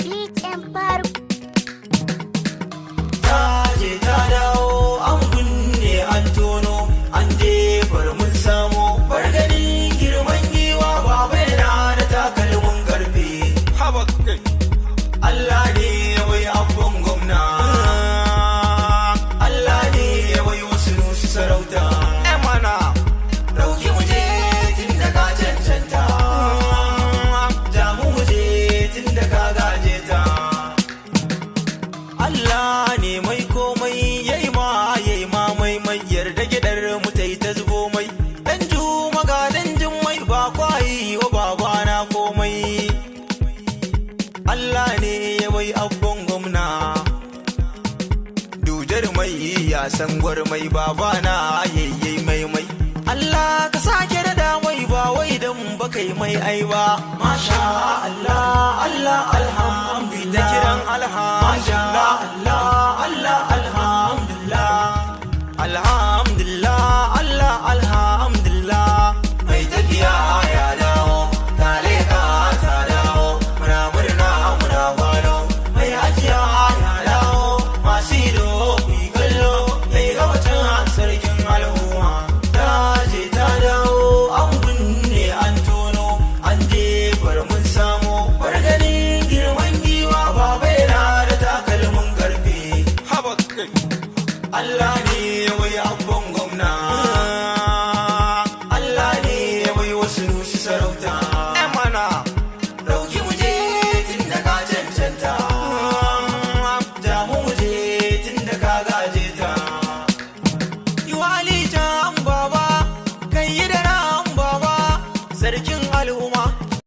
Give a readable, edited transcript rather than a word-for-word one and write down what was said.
Beat Empire. Ta je ta dawo an binne an tono an jefar mun samo bar ganin girman giwa baba yana da takalmin karfe. Haba kai Allah ne wai abban gwamna, Allah ne wai wasu nusu sarauta. Mana dauki muje tun da ka cancanta, jamu muje tun da ka gaje ta. Allah ne mai komai yayi ma mai yarda gidar mu ta yi ta zubo mai. Dan juma ga dan mai ba kwayi wa babana komai. Allah ne ya bai abban gwamna, dujar mai ya san gwarmai babana yayye mai. Allah ka sake da mai ba wai dan ba kai mai ai ba. Masha Allah Allah alhamdulillah, kiran alhamdulillah Allah Allah alhamdulillah.